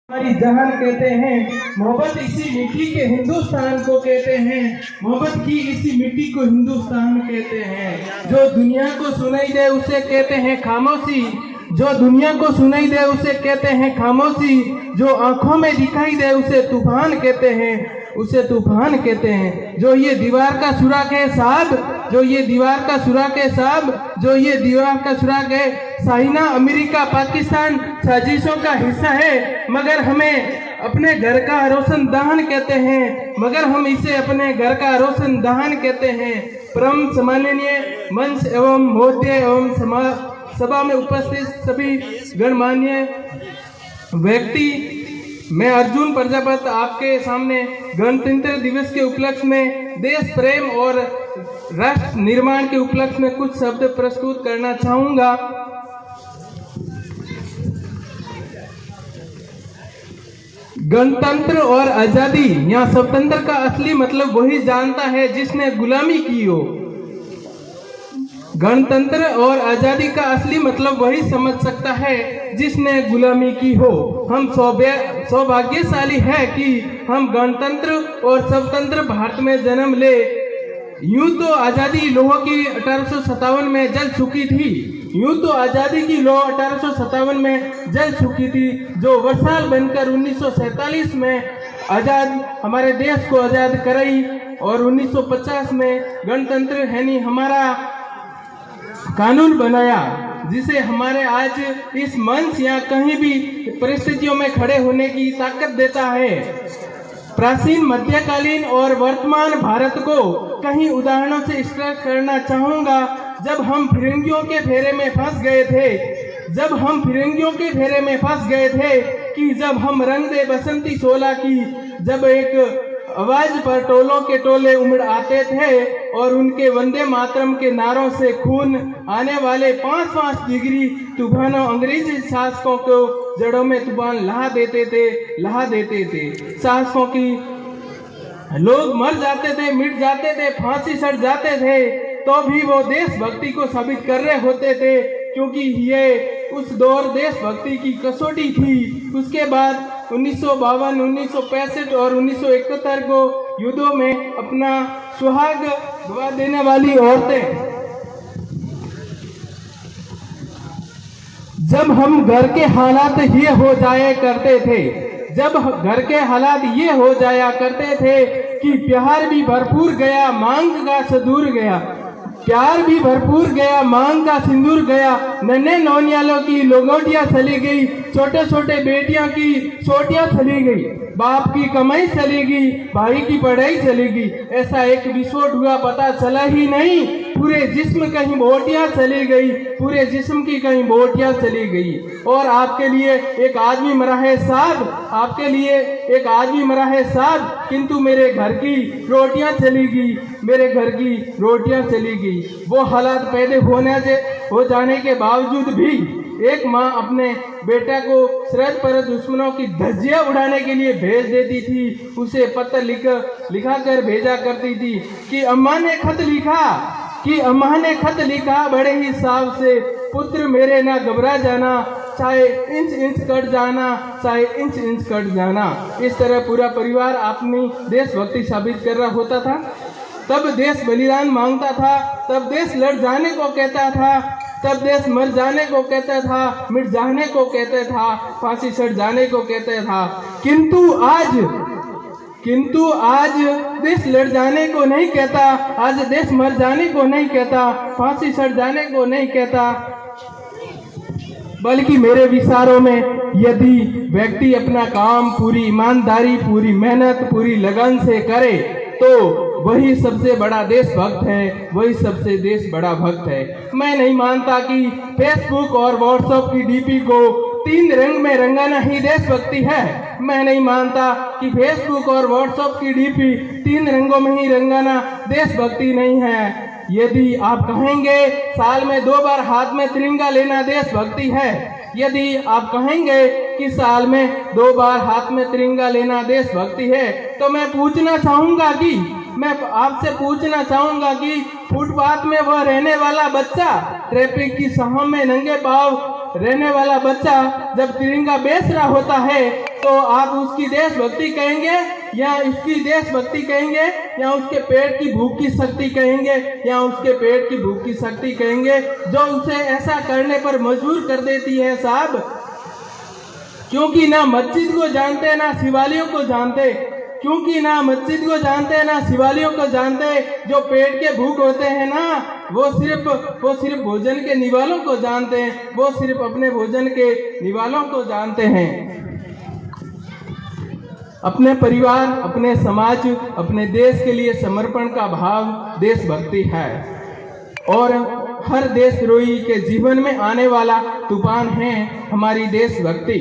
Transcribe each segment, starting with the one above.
हमारी जहान कहते हैं, मोहब्बत इसी मिट्टी के हिंदुस्तान को कहते हैं, मोहब्बत की इसी मिट्टी को हिंदुस्तान कहते हैं। जो दुनिया को सुनाई दे उसे कहते हैं खामोशी, जो दुनिया को सुनाई दे उसे कहते हैं खामोशी, जो आंखों में दिखाई दे उसे तूफान कहते हैं, उसे तूफान कहते हैं। जो ये दीवार का सुराग है साहब, जो ये दीवार का सुराग है साहब, जो ये दीवार का सुराग है, चाइना अमेरिका पाकिस्तान साजिशों का हिस्सा है, मगर हमें अपने घर का रोशनदान कहते हैं, मगर हम इसे अपने घर का रोशनदान कहते हैं। परम सम्माननीय मंच एवं महोदय एवं सभा में उपस्थित सभी गणमान्य व्यक्ति, मैं अर्जुन प्रजापति आपके सामने गणतंत्र दिवस के उपलक्ष्य में देश प्रेम और राष्ट्र निर्माण के उपलक्ष्य में कुछ शब्द प्रस्तुत करना चाहूंगा। गणतंत्र और आजादी या स्वतंत्र का असली मतलब वही जानता है जिसने गुलामी की हो। गणतंत्र और आजादी का असली मतलब वही समझ सकता है जिसने गुलामी की हो। हम सौभाग्यशाली है कि हम गणतंत्र और स्वतंत्र भारत में जन्म ले। यूं तो आजादी लोह की 1857 में जल चुकी थी, यूं तो आजादी की लोह 1857 में जल चुकी थी, जो वर्षाल बनकर 1947 में आजाद हमारे देश को आजाद कराई और 1950 में गणतंत्र यानी हमारा कानून बनाया, जिसे हमारे आज इस मंच या कहीं भी परिस्थितियों में खड़े होने की ताकत देता है। प्राचीन मध्यकालीन और वर्तमान भारत को कहीं उदाहरणों से स्पष्ट करना चाहूंगा। जब हम फिरंगियों के फेरे में फंस गए थे, जब हम फिरंगियों के फेरे में फंस गए थे कि जब हम रंग दे बसंती शोला की, जब एक आवाज पर टोलों के टोले उमड़ आते थे और उनके वंदे मातरम के नारों से खून आने वाले 5-5 डिग्री तूफानों अंग्रेजी शासकों को जड़ों में तूफान लहा देते थे। शासकों की लोग मर जाते थे, मिट जाते थे, फांसी चढ़ जाते थे, तो भी वो देशभक्ति को साबित कर रहे होते थे, क्योंकि ये उस दौर देशभक्ति की कसौटी थी। उसके बाद 1952, 1965 और 1971 को युद्धों में अपना सुहाग गवा देने वाली औरतें, जब हम घर के हालात ये हो जाया करते थे, जब घर के हालात ये हो जाया करते थे कि प्यार भी भरपूर गया, मांग का सिंदूर गया, प्यार भी भरपूर गया, मांग का सिंदूर गया, नन्हे नौनियालों की लोगोटियां चली गई, छोटे छोटे बेटियों की छोटियां चली गई, बाप की कमाई चली गई, भाई की पढ़ाई चली गई। ऐसा एक विस्फोट हुआ, पता चला ही नहीं, पूरे जिस्म कहीं बोटियां चली गई, पूरे जिस्म की कहीं बोटियां चली गई। और आपके लिए एक आदमी मरा है साहब, आपके लिए एक आदमी मरा है साहब, किंतु मेरे घर की रोटियां चली गई, मेरे घर की रोटियां चली गई। वो हालात पैदा हो जाने के बावजूद भी एक माँ अपने बेटा को सरहद पर दुश्मनों की धज्जियां उड़ाने के लिए भेज देती थी। उसे पत्र लिखा कर भेजा करती थी कि अम्मा ने खत लिखा, कि अम्मा ने खत लिखा बड़े ही साव से, पुत्र मेरे ना घबरा जाना, चाहे इंच इंच कट जाना, चाहे इंच इंच कट जाना। इस तरह पूरा परिवार अपनी देशभक्ति साबित कर रहा होता था। तब देश बलिदान मांगता था, तब देश लड़ जाने को कहता था, तब देश मर जाने को कहता था, मिट जाने को कहता था, फांसी चढ़ जाने को कहता था। किंतु आज देश लड़ जाने को नहीं कहता, आज देश मर जाने को नहीं कहता, फांसी चढ़ जाने को नहीं कहता, बल्कि मेरे विचारों में यदि व्यक्ति अपना काम पूरी ईमानदारी, पूरी मेहनत, पूरी लगन से करे तो वही सबसे बड़ा देशभक्त है, वही सबसे देश बड़ा भक्त है। मैं नहीं मानता कि फेसबुक और व्हाट्सएप की डीपी को 3 रंग में रंगाना ही देशभक्ति है। मैं नहीं मानता कि फेसबुक और व्हाट्सएप की डीपी 3 रंगों में ही रंगाना देशभक्ति नहीं है। यदि आप कहेंगे साल में 2 बार हाथ में तिरंगा लेना देशभक्ति है, यदि आप कहेंगे कि साल में 2 बार हाथ में तिरंगा लेना देशभक्ति है, तो मैं आपसे पूछना चाहूंगा कि फुटपाथ में वह रहने वाला बच्चा ट्रैफिक की शाहों में नंगे पांव रहने वाला बच्चा जब तिरंगा बेच रहा होता है तो आप उसकी देशभक्ति कहेंगे या इसकी देशभक्ति कहेंगे या उसके पेट की भूख की शक्ति कहेंगे या उसके पेट की भूख की शक्ति कहेंगे जो उसे ऐसा करने पर मजबूर कर देती है साहब। क्योंकि ना मस्जिद को जानते ना शिवालयों को जानते, क्योंकि ना मस्जिद को जानते ना शिवालयों को जानते। जो पेट के भूख होते हैं ना वो सिर्फ भोजन के निवालों को जानते हैं, वो सिर्फ अपने भोजन के निवालों को जानते हैं। अपने परिवार, अपने समाज, अपने देश के लिए समर्पण का भाव देशभक्ति है। और हर देशद्रोही के जीवन में आने वाला तूफान है हमारी देशभक्ति।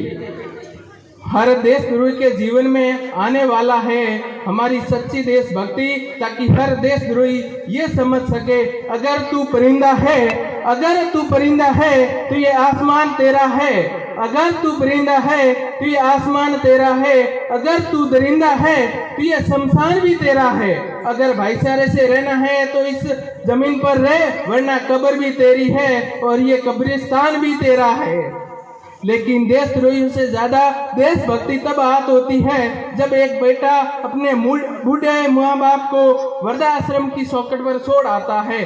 हर देशद्रोही के जीवन में आने वाला है हमारी सच्ची देशभक्ति, ताकि हर देशद्रोही ये समझ सके अगर तू परिंदा है, अगर तू परिंदा है तो ये आसमान तेरा है, अगर तू परिंदा है तो ये आसमान तेरा है, अगर तू दरिंदा है तो ये शमशान भी तेरा है। अगर भाईचारे से रहना है तो इस जमीन पर रह, वरना कब्र भी तेरी है और ये कब्रिस्तान भी तेरा है। लेकिन देशद्रोहियों से ज्यादा देशभक्ति तब हाथ होती है जब एक बेटा अपने बूढ़े माँ बाप को वृद्धाश्रम की चौखट पर छोड़ आता है।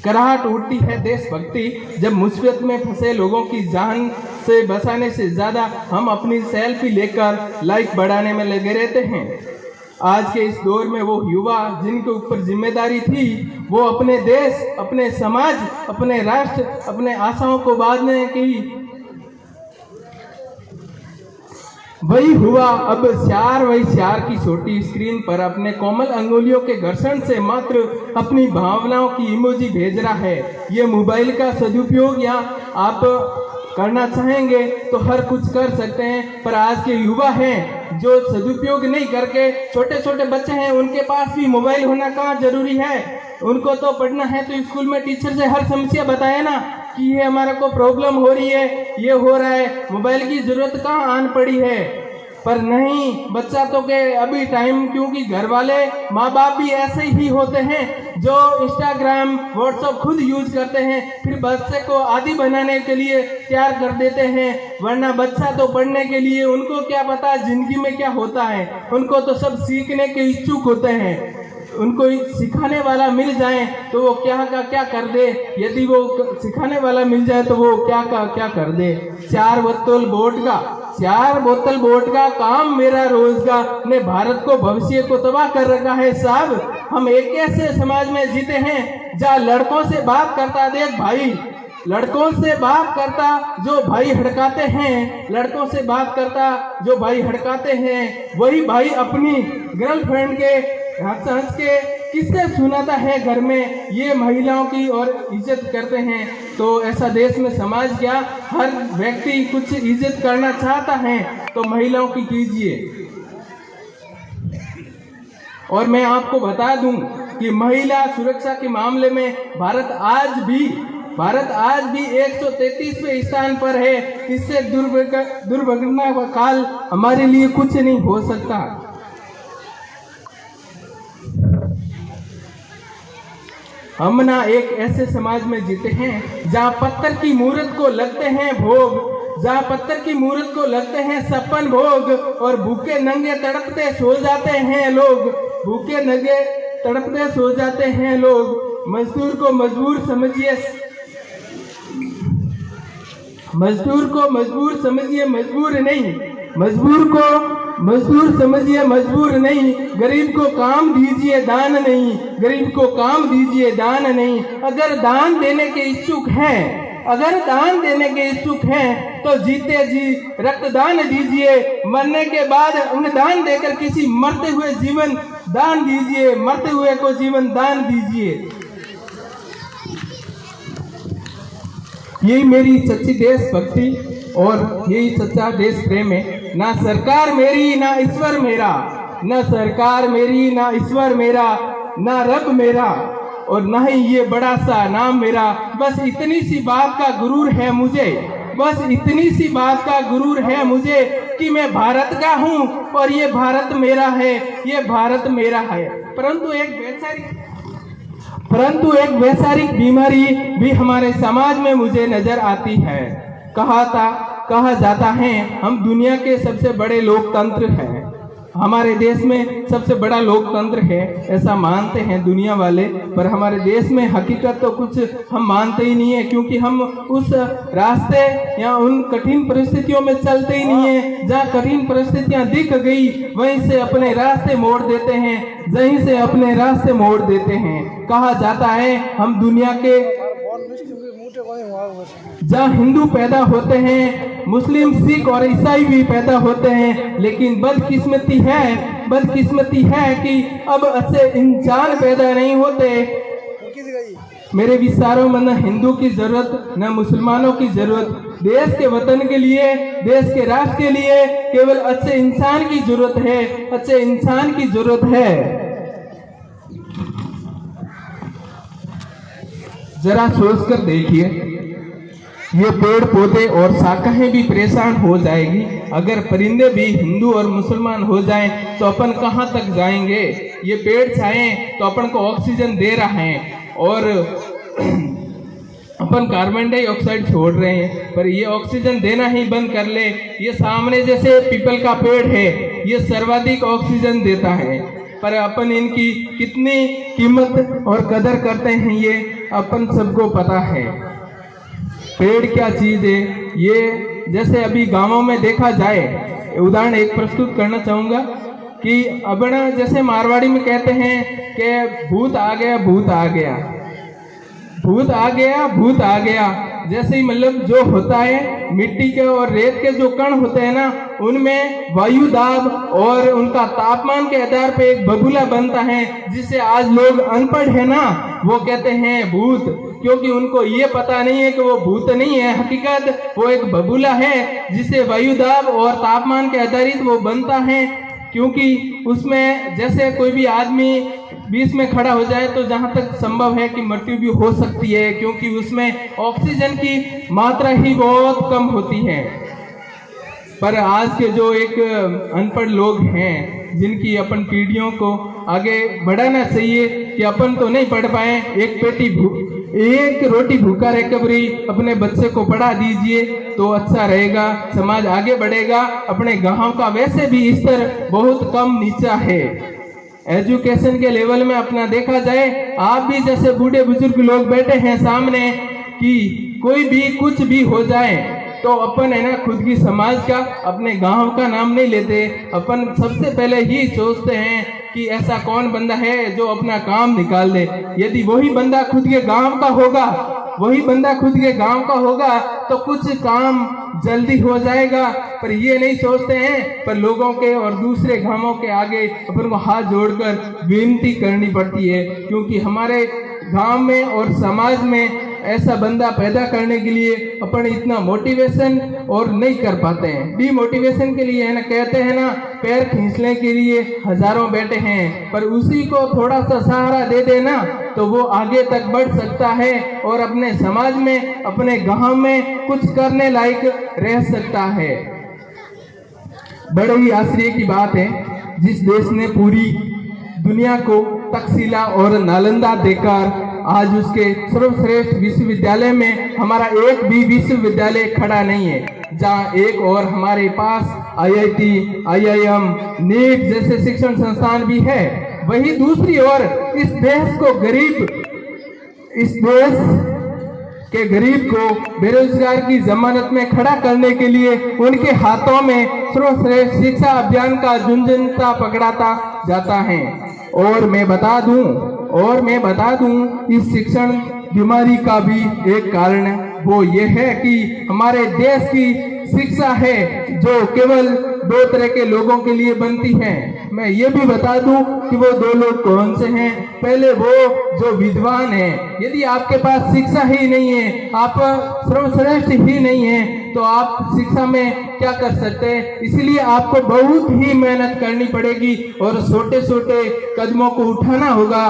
कराहट उठती है देशभक्ति जब मुसीबत में फंसे लोगों की जान से बचाने से ज्यादा हम अपनी सेल्फी लेकर लाइक बढ़ाने में लगे रहते हैं। आज के इस दौर में वो युवा जिनके ऊपर जिम्मेदारी थी वो अपने देश, अपने समाज, अपने राष्ट्र, अपने आशाओं को बांधने की, वही हुआ अब वही श्यार की छोटी स्क्रीन पर अपने कोमल अंगुलियों के घर्षण से मात्र अपनी भावनाओं की इमोजी भेज रहा है। ये मोबाइल का सदुपयोग या आप करना चाहेंगे तो हर कुछ कर सकते हैं, पर आज के युवा हैं जो सदुपयोग नहीं करके, छोटे छोटे बच्चे हैं उनके पास भी मोबाइल होना कहाँ जरूरी है। उनको तो पढ़ना है तो स्कूल में टीचर से हर समस्या बताए ना कि ये हमारा को प्रॉब्लम हो रही है, ये हो रहा है, मोबाइल की जरूरत कहाँ आन पड़ी है। पर नहीं, बच्चा तो के अभी टाइम, क्योंकि घर वाले माँ बाप भी ऐसे ही होते हैं जो इंस्टाग्राम व्हाट्सएप खुद यूज करते हैं, फिर बच्चे को आदी बनाने के लिए तैयार कर देते हैं। वरना बच्चा तो पढ़ने के लिए, उनको क्या पता जिंदगी में क्या होता है, उनको तो सब सीखने के इच्छुक होते हैं। उनको सिखाने वाला मिल जाए तो वो क्या का क्या कर दे, यदि वो सिखाने वाला मिल जाए तो वो क्या का क्या कर दे। 4 बोतल वोट का काम मेरा रोजगार ने भारत को, भविष्य को तबाह कर रखा है साहब। हम एक ऐसे समाज में जीते हैं जहाँ लड़कों से बात करता, देख भाई, लड़कों से बात करता जो भाई हड़काते हैं, लड़कों से बात करता जो भाई हड़काते हैं, वही भाई अपनी गर्लफ्रेंड के हंस के किससे सुनाता है घर में, ये महिलाओं की और इज्जत करते हैं। तो ऐसा देश में समाज क्या, हर व्यक्ति कुछ इज्जत करना चाहता है तो महिलाओं की कीजिए। और मैं आपको बता दूं कि महिला सुरक्षा के मामले में भारत आज भी 133वें स्थान पर है। इससे दुर्घटना का काल हमारे लिए कुछ नहीं हो सकता। हम ना एक ऐसे समाज में जीते हैं जहाँ पत्थर की मूर्त को लगते हैं भोग, जहाँ पत्थर की मूर्त को लगते हैं सपन भोग, और भूखे नंगे तड़पते सो जाते हैं लोग, भूखे नंगे तड़पते सो जाते हैं लोग। मजदूर को मजबूर समझिए, मजदूर को मजबूर समझिए, मजबूर नहीं, मजदूर को मजदूर समझिए, मजबूर नहीं। गरीब को काम दीजिए, दान नहीं, गरीब को काम दीजिए, दान नहीं। अगर दान देने के इच्छुक हैं, अगर दान देने के इच्छुक हैं तो जीते जी रक्तदान दीजिए, मरने के बाद उन्हें दान देकर किसी मरते हुए जीवन दान दीजिए, मरते हुए को जीवन दान दीजिए। यही मेरी सच्ची देशभक्ति और यही सच्चा देश प्रेम है। ना सरकार मेरी ना ईश्वर मेरा, ना सरकार मेरी ना ईश्वर मेरा, ना रब मेरा और ना ही ये बड़ा सा नाम मेरा। बस इतनी सी बात का गुरूर है मुझे, बस इतनी सी बात का गुरूर है मुझे कि मैं भारत का हूँ और ये भारत मेरा है, ये भारत मेरा है। परंतु परंतु एक वैचारिक बीमारी भी हमारे समाज में मुझे नजर आती है। कहा जाता है हम दुनिया के सबसे बड़े लोकतंत्र हैं, हमारे देश में सबसे बड़ा लोकतंत्र है, ऐसा मानते हैं दुनिया वाले। पर हमारे देश में हकीकत तो कुछ हम मानते ही नहीं है, क्योंकि हम उस रास्ते या उन कठिन परिस्थितियों में चलते ही नहीं है। जहाँ कठिन परिस्थितियां दिख गई वहीं से अपने रास्ते मोड़ देते हैं, वहीं से अपने रास्ते मोड़ देते हैं। कहा जाता है हम दुनिया के जहाँ हिंदू पैदा होते हैं, मुस्लिम, सिख और ईसाई भी पैदा होते हैं, लेकिन बदकिस्मती है कि अब अच्छे इंसान पैदा नहीं होते। मेरे विचारों में न हिंदू की जरूरत न मुसलमानों की जरूरत, देश के वतन के लिए, देश के राष्ट्र के लिए केवल अच्छे इंसान की जरूरत है, अच्छे इंसान की जरूरत है। जरा सोच कर देखिए, ये पेड़ पौधे और शाखाएं भी परेशान हो जाएगी अगर परिंदे भी हिंदू और मुसलमान हो जाएं, तो अपन कहाँ तक जाएंगे। ये पेड़ छाएं तो अपन को ऑक्सीजन दे रहा है और अपन कार्बन डाइऑक्साइड छोड़ रहे हैं, पर ये ऑक्सीजन देना ही बंद कर ले। ये सामने जैसे पीपल का पेड़ है, ये सर्वाधिक ऑक्सीजन देता है, पर अपन इनकी कितनी कीमत और कदर करते हैं ये अपन सबको पता है। पेड़ क्या चीज है, ये जैसे अभी गांवों में देखा जाए, उदाहरण एक प्रस्तुत करना चाहूंगा कि अब जैसे मारवाड़ी में कहते हैं कि भूत आ गया, भूत आ गया, भूत आ गया, भूत आ गया। जैसे ही मतलब जो होता है मिट्टी के और रेत के जो कण होते हैं ना, उनमें वायु दाब और उनका तापमान के आधार पे एक बबूला बनता है, जिससे आज लोग अनपढ़ है ना, वो कहते हैं भूत, क्योंकि उनको ये पता नहीं है कि वो भूत नहीं है, हकीकत वो एक बबूला है जिससे वायु दाब और तापमान के आधारित वो बनता है। क्योंकि उसमें जैसे कोई भी आदमी बीच में खड़ा हो जाए तो जहां तक संभव है कि मृत्यु भी हो सकती है, क्योंकि उसमें ऑक्सीजन की मात्रा ही बहुत कम होती है। पर आज के जो एक अनपढ़ लोग हैं, जिनकी अपन पीढ़ियों को आगे बढ़ाना चाहिए कि अपन तो नहीं पढ़ पाए, एक रोटी भूखा रह कबरी अपने बच्चे को पढ़ा दीजिए तो अच्छा रहेगा, समाज आगे बढ़ेगा। अपने गांव का वैसे भी स्तर बहुत कम नीचा है, एजुकेशन के लेवल में अपना देखा जाए। आप भी जैसे बूढ़े बुजुर्ग लोग बैठे हैं सामने, कि कोई भी कुछ भी हो जाए तो अपन है ना खुद की समाज का, अपने गांव का नाम नहीं लेते। अपन सबसे पहले ही सोचते हैं कि ऐसा कौन बंदा है जो अपना काम निकाल दे। यदि वही बंदा खुद के गांव का होगा, तो कुछ काम जल्दी हो जाएगा। पर ये नहीं सोचते हैं, पर लोगों के और दूसरे गांवों के आगे अपन को हाथ जोड़कर विनती करनी पड़ती है, क्योंकि हमारे गांव में और समाज में ऐसा बंदा पैदा करने के लिए अपन इतना मोटिवेशन और नहीं कर पाते हैं। डीमोटिवेशन के लिए है ना, कहते हैं ना, पैर खींचने के लिए हजारों बैठे हैं, पर उसी को थोड़ा सा सहारा दे देना तो वो आगे तक बढ़ सकता है और अपने समाज में, अपने गांव में कुछ करने लायक रह सकता है। बड़े ही आश्चर्य की बात है, जिस देश ने पूरी दुनिया को तक्षशिला और नालंदा देकर आज उसके सर्वश्रेष्ठ विश्वविद्यालय में हमारा एक भी विश्वविद्यालय खड़ा नहीं है, जहाँ एक और हमारे पास IIT, IIM, नीट जैसे शिक्षण संस्थान भी है, वही दूसरी ओर इस देश के गरीब को बेरोजगार की जमानत में खड़ा करने के लिए उनके हाथों में सर्वश्रेष्ठ शिक्षा अभियान का झुंझुनता पकड़ाता जाता है। और मैं बता दूं इस शिक्षण बीमारी का भी एक कारण वो ये है कि हमारे देश की शिक्षा है जो केवल 2 तरह के लोगों के लिए बनती है। मैं ये भी बता दूं कि वो 2 लोग कौन से हैं। पहले वो जो विद्वान है, यदि आपके पास शिक्षा ही नहीं है, आप सर्वश्रेष्ठ ही नहीं है, तो आप शिक्षा में क्या कर सकते हैं। इसलिए आपको बहुत ही मेहनत करनी पड़ेगी और छोटे छोटे कदमों को उठाना होगा।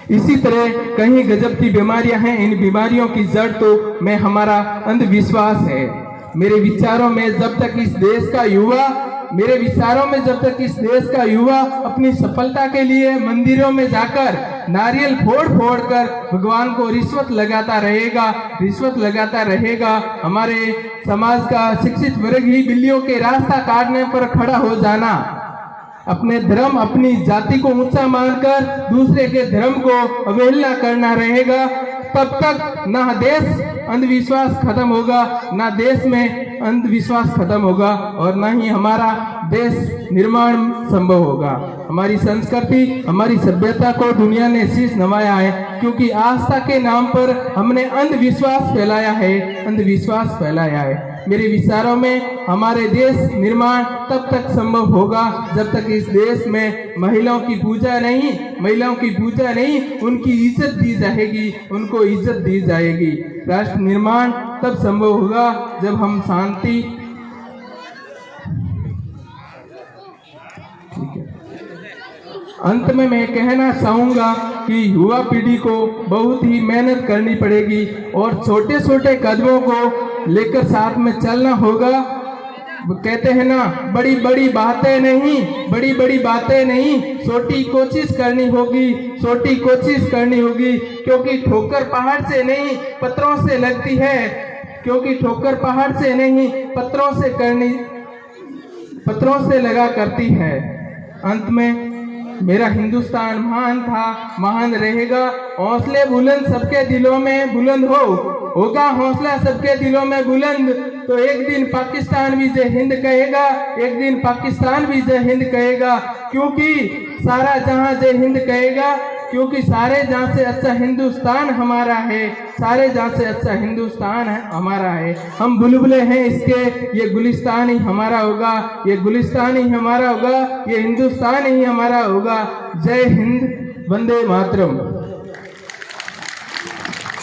इसी तरह कहीं गजब की बीमारियां हैं। इन बीमारियों की जड़ तो में हमारा अंधविश्वास है। मेरे विचारों में जब तक इस देश का युवा अपनी सफलता के लिए मंदिरों में जाकर नारियल फोड़ कर भगवान को रिश्वत लगाता रहेगा, हमारे समाज का शिक्षित वर्ग ही बिल्लियों के रास्ता काटने पर खड़ा हो जाना, अपने धर्म अपनी जाति को ऊंचा मानकर दूसरे के धर्म को अवहेलना करना रहेगा, तब तक ना देश अंधविश्वास खत्म होगा, ना देश में अंधविश्वास खत्म होगा और ना ही हमारा देश निर्माण संभव होगा। हमारी संस्कृति, हमारी सभ्यता को दुनिया ने शीश नवाया है, क्योंकि आस्था के नाम पर हमने अंधविश्वास फैलाया है। मेरे विचारों में हमारे देश निर्माण तब तक संभव होगा जब तक इस देश में महिलाओं की पूजा नहीं, उनकी इज्जत दी जाएगी। राष्ट्र निर्माण तब संभव होगा जब हम शांति अंत में मैं कहना चाहूँगा कि युवा पीढ़ी को बहुत ही मेहनत करनी पड़ेगी और छोटे छोटे कदमों को लेकर साथ में चलना होगा। कहते हैं ना, बड़ी बड़ी बातें नहीं, छोटी कोशिश करनी होगी, क्योंकि ठोकर पहाड़ से नहीं पत्थरों से लगती है, पत्थरों से लगा करती है। अंत में मेरा हिंदुस्तान महान था, महान रहेगा। हौसले बुलंद सबके दिलों में बुलंद होगा हौसला सबके दिलों में बुलंद, तो एक दिन पाकिस्तान भी जय हिंद कहेगा, क्योंकि सारा जहां जय हिंद कहेगा, क्योंकि सारे जहां से अच्छा हिंदुस्तान हमारा है, हम बुलबुले हैं इसके, ये गुलिस्तान ही हमारा होगा, ये हिंदुस्तान ही हमारा होगा। जय हिंद, वंदे मातरम।